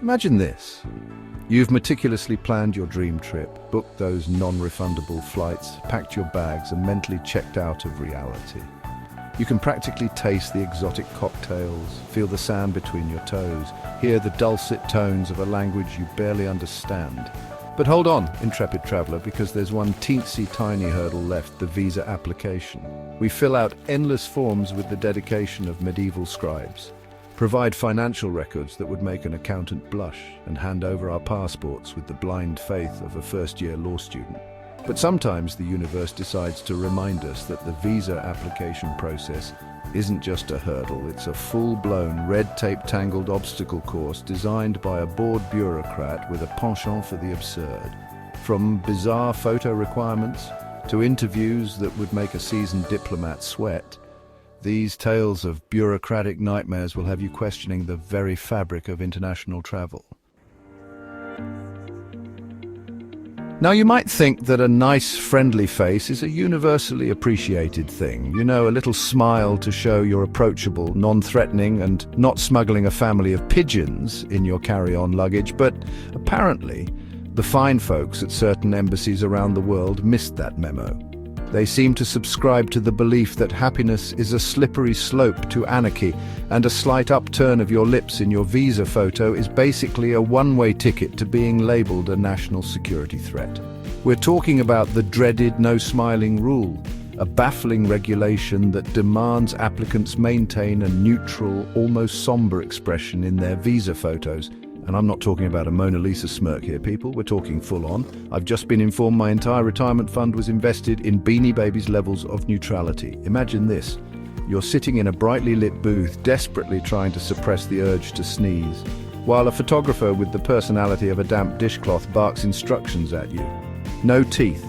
Imagine this. You've meticulously planned your dream trip, booked those non-refundable flights, packed your bags and mentally checked out of reality. You can practically taste the exotic cocktails, feel the sand between your toes, hear the dulcet tones of a language you barely understand. But hold on, intrepid traveler, because there's one teensy tiny hurdle left, the visa application. We fill out endless forms with the dedication of medieval scribes, provide financial records that would make an accountant blush, and hand over our passports with the blind faith of a first-year law student. But sometimes the universe decides to remind us that the visa application process isn't just a hurdle, it's a full-blown, red-tape-tangled obstacle course designed by a bored bureaucrat with a penchant for the absurd. From bizarre photo requirements to interviews that would make a seasoned diplomat sweat, these tales of bureaucratic nightmares will have you questioning the very fabric of international travel. Now, you might think that a nice, friendly face is a universally appreciated thing. You know, a little smile to show you're approachable, non-threatening, and not smuggling a family of pigeons in your carry-on luggage. But apparently, the fine folks at certain embassies around the world missed that memo. They seem to subscribe to the belief that happiness is a slippery slope to anarchy, and a slight upturn of your lips in your visa photo is basically a one-way ticket to being labeled a national security threat. We're talking about the dreaded no-smiling rule, a baffling regulation that demands applicants maintain a neutral, almost somber expression in their visa photos. And I'm not talking about a Mona Lisa smirk here, people. We're talking full on. I've just been informed my entire retirement fund was invested in Beanie Babies levels of neutrality. Imagine this. You're sitting in a brightly lit booth, desperately trying to suppress the urge to sneeze, while a photographer with the personality of a damp dishcloth barks instructions at you. No teeth,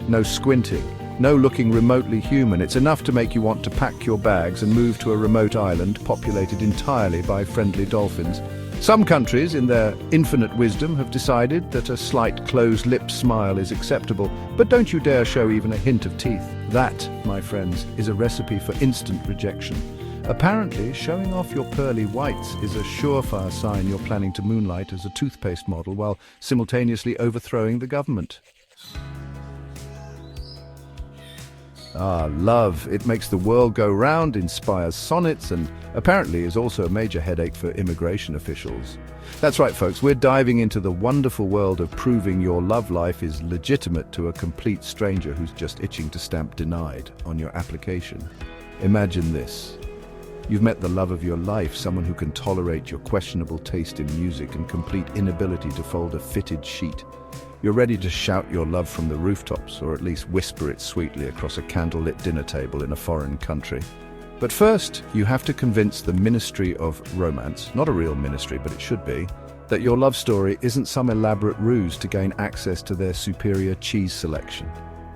no squinting, no looking remotely human. It's enough to make you want to pack your bags and move to a remote island populated entirely by friendly dolphins. Some countries, in their infinite wisdom, have decided that a slight closed-lipped smile is acceptable, but don't you dare show even a hint of teeth. That, my friends, is a recipe for instant rejection. Apparently, showing off your pearly whites is a surefire sign you're planning to moonlight as a toothpaste model while simultaneously overthrowing the government. Love. It makes the world go round, inspires sonnets, and apparently is also a major headache for immigration officials. That's right, folks, we're diving into the wonderful world of proving your love life is legitimate to a complete stranger who's just itching to stamp denied on your application. Imagine this. You've met the love of your life, someone who can tolerate your questionable taste in music and complete inability to fold a fitted sheet. You're ready to shout your love from the rooftops, or at least whisper it sweetly across a candlelit dinner table in a foreign country. But first, you have to convince the Ministry of Romance, not a real ministry, but it should be, that your love story isn't some elaborate ruse to gain access to their superior cheese selection.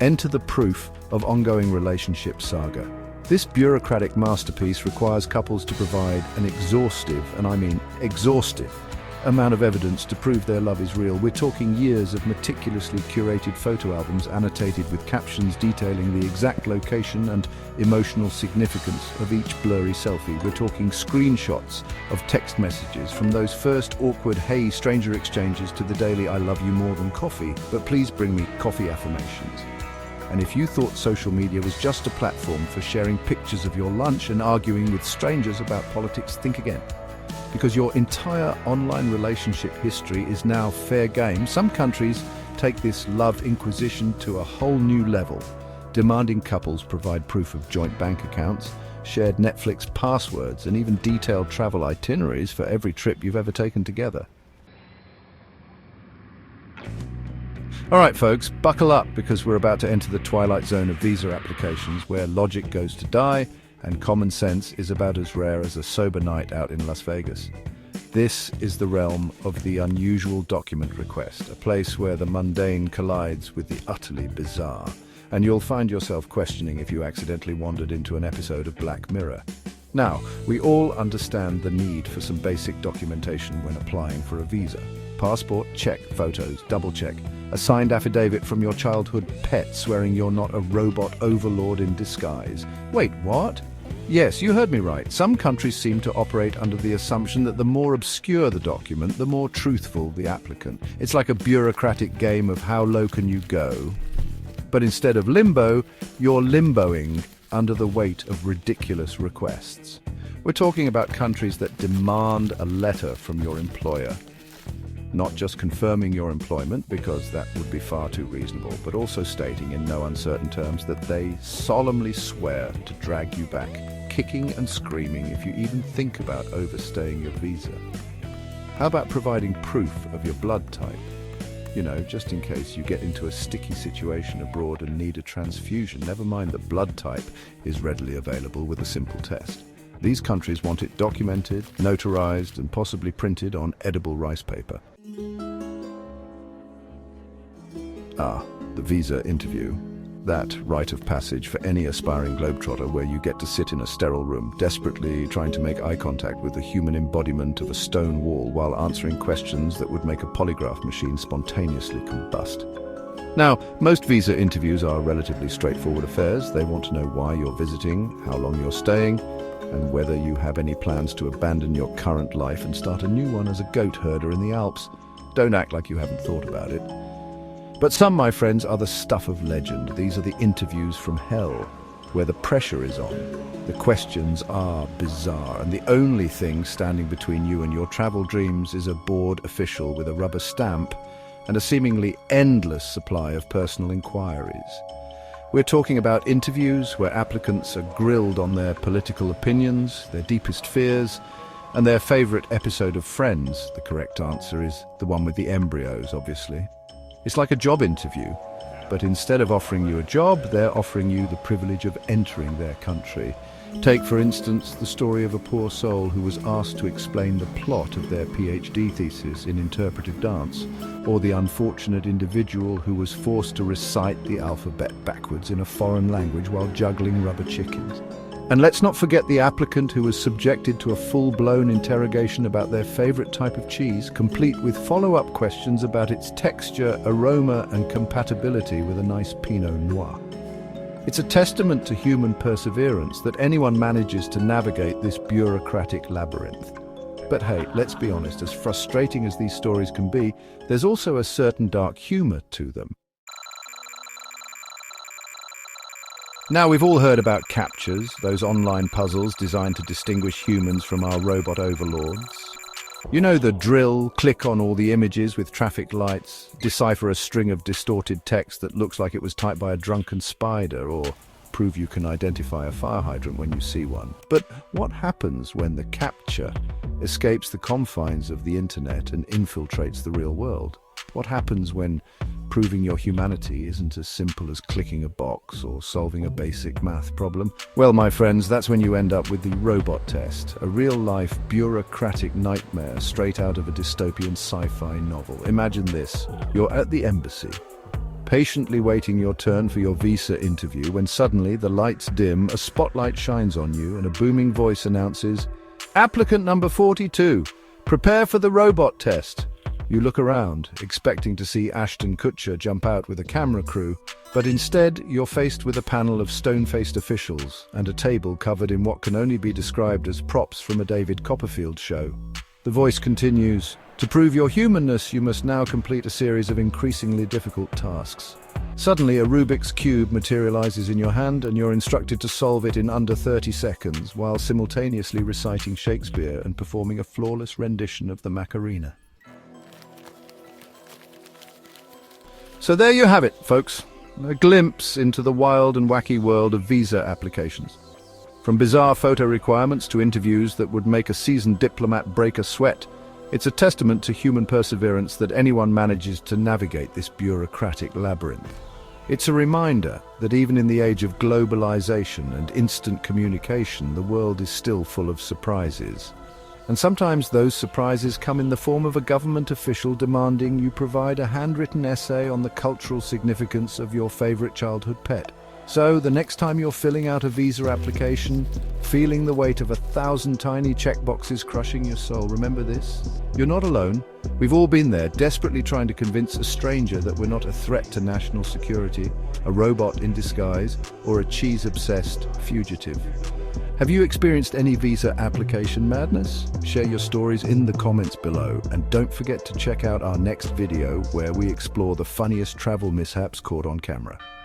Enter the proof of ongoing relationship saga. This bureaucratic masterpiece requires couples to provide an exhaustive, and I mean exhaustive, amount of evidence to prove their love is real. We're talking years of meticulously curated photo albums annotated with captions detailing the exact location and emotional significance of each blurry selfie. We're talking screenshots of text messages from those first awkward "Hey stranger" exchanges to the daily "I love you more than coffee, but please bring me coffee" affirmations. And if you thought social media was just a platform for sharing pictures of your lunch and arguing with strangers about politics, think again. Because your entire online relationship history is now fair game. Some countries take this love inquisition to a whole new level, demanding couples provide proof of joint bank accounts, shared Netflix passwords, and even detailed travel itineraries for every trip you've ever taken together. All right, folks, buckle up because we're about to enter the twilight zone of visa applications where logic goes to die and common sense is about as rare as a sober night out in Las Vegas. This is the realm of the unusual document request, a place where the mundane collides with the utterly bizarre, and you'll find yourself questioning if you accidentally wandered into an episode of Black Mirror. Now, we all understand the need for some basic documentation when applying for a visa. Passport, check. Photos, double check. A signed affidavit from your childhood pet swearing you're not a robot overlord in disguise. Wait, what? Yes, you heard me right. Some countries seem to operate under the assumption that the more obscure the document, the more truthful the applicant. It's like a bureaucratic game of how low can you go. But instead of limbo, you're limboing under the weight of ridiculous requests. We're talking about countries that demand a letter from your employer. Not just confirming your employment, because that would be far too reasonable, but also stating in no uncertain terms that they solemnly swear to drag you back, kicking and screaming if you even think about overstaying your visa. How about providing proof of your blood type? You know, just in case you get into a sticky situation abroad and need a transfusion, never mind that blood type is readily available with a simple test. These countries want it documented, notarized, and possibly printed on edible rice paper. The visa interview. That rite of passage for any aspiring globetrotter where you get to sit in a sterile room, desperately trying to make eye contact with the human embodiment of a stone wall while answering questions that would make a polygraph machine spontaneously combust. Now, most visa interviews are relatively straightforward affairs. They want to know why you're visiting, how long you're staying, and whether you have any plans to abandon your current life and start a new one as a goat herder in the Alps. Don't act like you haven't thought about it. But some, my friends, are the stuff of legend. These are the interviews from hell, where the pressure is on. The questions are bizarre, and the only thing standing between you and your travel dreams is a bored official with a rubber stamp and a seemingly endless supply of personal inquiries. We're talking about interviews where applicants are grilled on their political opinions, their deepest fears, and their favorite episode of Friends. The correct answer is the one with the embryos, obviously. It's like a job interview, but instead of offering you a job, they're offering you the privilege of entering their country. Take, for instance, the story of a poor soul who was asked to explain the plot of their PhD thesis in interpretive dance, or the unfortunate individual who was forced to recite the alphabet backwards in a foreign language while juggling rubber chickens. And let's not forget the applicant who was subjected to a full-blown interrogation about their favorite type of cheese, complete with follow-up questions about its texture, aroma, and compatibility with a nice Pinot Noir. It's a testament to human perseverance that anyone manages to navigate this bureaucratic labyrinth. But hey, let's be honest, as frustrating as these stories can be, there's also a certain dark humor to them. Now, we've all heard about CAPTCHAs, those online puzzles designed to distinguish humans from our robot overlords. You know the drill, click on all the images with traffic lights, decipher a string of distorted text that looks like it was typed by a drunken spider, or prove you can identify a fire hydrant when you see one. But what happens when the CAPTCHA escapes the confines of the internet and infiltrates the real world? What happens when proving your humanity isn't as simple as clicking a box or solving a basic math problem? Well, my friends, that's when you end up with the robot test, a real-life bureaucratic nightmare straight out of a dystopian sci-fi novel. Imagine this. You're at the embassy, patiently waiting your turn for your visa interview, when suddenly the lights dim, a spotlight shines on you, and a booming voice announces, "Applicant number 42, prepare for the robot test." You look around, expecting to see Ashton Kutcher jump out with a camera crew, but instead you're faced with a panel of stone-faced officials and a table covered in what can only be described as props from a David Copperfield show. The voice continues, "To prove your humanness, you must now complete a series of increasingly difficult tasks." Suddenly, a Rubik's Cube materializes in your hand and you're instructed to solve it in under 30 seconds, while simultaneously reciting Shakespeare and performing a flawless rendition of the Macarena. So there you have it, folks. A glimpse into the wild and wacky world of visa applications. From bizarre photo requirements to interviews that would make a seasoned diplomat break a sweat, it's a testament to human perseverance that anyone manages to navigate this bureaucratic labyrinth. It's a reminder that even in the age of globalization and instant communication, the world is still full of surprises. And sometimes those surprises come in the form of a government official demanding you provide a handwritten essay on the cultural significance of your favorite childhood pet. So, the next time you're filling out a visa application, feeling the weight of 1,000 tiny checkboxes crushing your soul, remember this: you're not alone. We've all been there, desperately trying to convince a stranger that we're not a threat to national security, a robot in disguise, or a cheese-obsessed fugitive. Have you experienced any visa application madness? Share your stories in the comments below, and don't forget to check out our next video where we explore the funniest travel mishaps caught on camera.